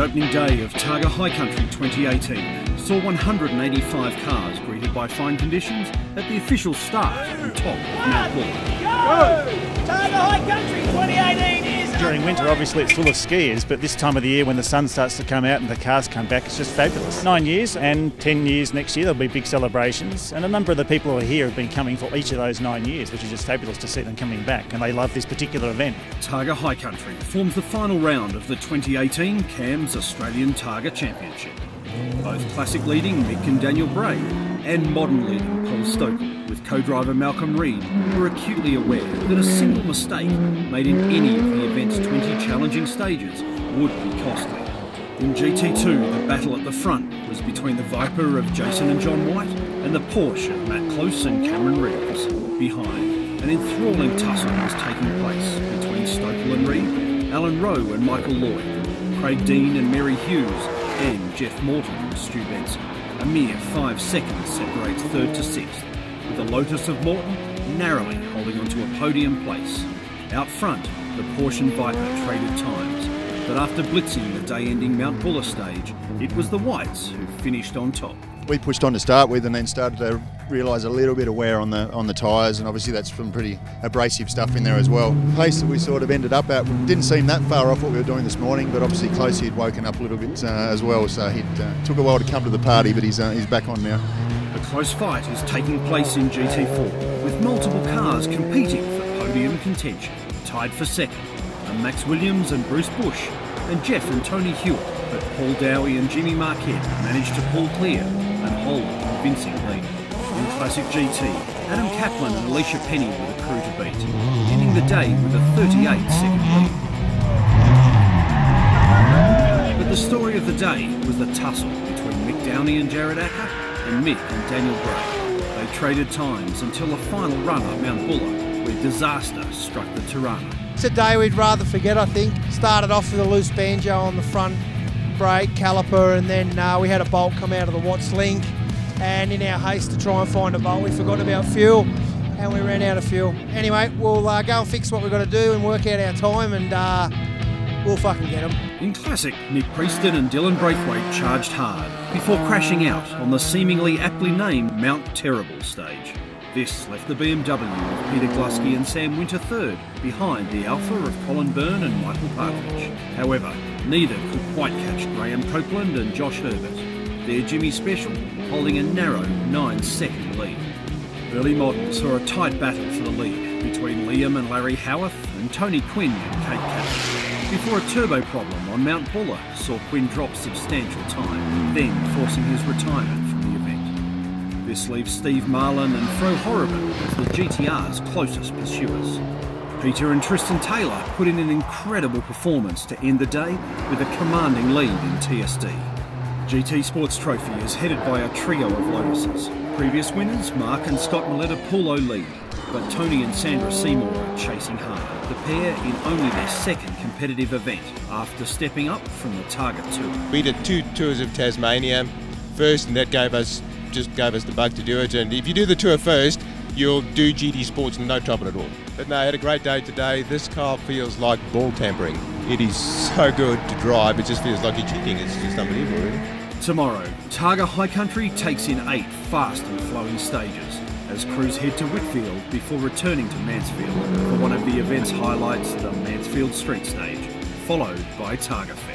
opening day of Targa High Country 2018 saw 185 cars greeted by fine conditions at the official start on top of Mount Buller. Go! Targa High Country 2018 is... During winter, obviously, it's full of skiers, but this time of the year when the sun starts to come out and the cars come back, it's just fabulous. 9 years and 10 years next year, there'll be big celebrations, and a number of the people who are here have been coming for each of those 9 years, which is just fabulous to see them coming back, and they love this particular event. Targa High Country forms the final round of the 2018 CAMS Australian Targa Championship. Both classic leading Mick and Daniel Bray and modern leading Paul Stokely with co-driver Malcolm Reed were acutely aware that a single mistake made in any of the event's 20 challenging stages would be costly. In GT2, the battle at the front was between the Viper of Jason and John White and the Porsche of Matt Close and Cameron Reeves. Behind, an enthralling tussle was taking place between Stokely and Reed, Alan Rowe and Michael Lloyd, Craig Dean and Mary Hughes, and Jeff Morton and Stu Benson. A mere 5 seconds separates third to sixth, with the Lotus of Morton narrowly holding onto a podium place. Out front, the Porsche and Viper traded times, but after blitzing the day-ending Mount Buller stage, it was the Whites who finished on top. We pushed on to start with and then started to realise a little bit of wear on the tyres, and obviously that's some pretty abrasive stuff in there as well. The pace that we sort of ended up at didn't seem that far off what we were doing this morning, but obviously Closey had woken up a little bit as well, so it took a while to come to the party, but he's back on now. A close fight is taking place in GT4, with multiple cars competing for podium contention. Tied for second are Max Williams and Bruce Bush, and Jeff and Tony Hewitt, but Paul Dowie and Jimmy Marquette managed to pull clear and hold a convincing lead. In Classic GT, Adam Kaplan and Alicia Penny were the crew to beat, ending the day with a 38-second lead. But the story of the day was the tussle between Mick Downey and Jared Acker and Mick and Daniel Bray. They traded times until the final run up Mount Buller, where disaster struck the Tirana. It's a day we'd rather forget, I think. Started off with a loose banjo on the front brake caliper, and then we had a bolt come out of the Watts link, and in our haste to try and find a bolt we forgot about fuel and we ran out of fuel. Anyway, we'll go and fix what we've got to do and work out our time, and we'll fucking get them. In Classic, Nick Prieston and Dylan Braithwaite charged hard before crashing out on the seemingly aptly named Mount Terrible stage. This left the BMW of Peter Glusky and Sam Winter third, behind the Alpha of Colin Byrne and Michael Partridge. However, neither could quite catch Graham Copeland and Josh Herbert, their Jimmy Special holding a narrow 9-second lead. Early model saw a tight battle for the lead between Liam and Larry Howarth and Tony Quinn and Kate Catlin, before a turbo problem on Mount Buller saw Quinn drop substantial time, then forcing his retirement from the event. This leaves Steve Marlin and Fro Horriban as the GTR's closest pursuers. Peter and Tristan Taylor put in an incredible performance to end the day with a commanding lead in TSD. GT Sports Trophy is headed by a trio of Lotuses. Previous winners, Mark and Scott Milletta Paulo lead, but Tony and Sandra Seymour are chasing hard, the pair in only their second competitive event after stepping up from the Targa Tour. We did 2 tours of Tasmania first, and that just gave us the bug to do it, and if you do the tour first, you'll do GT Sports no trouble at all. But no, I had a great day today. This car feels like ball tampering. It is so good to drive, it just feels like you're cheating. It's just unbelievable, really. Tomorrow, Targa High Country takes in 8 fast and flowing stages as crews head to Whitfield before returning to Mansfield for one of the event's highlights, the Mansfield Street Stage, followed by Targa Fest.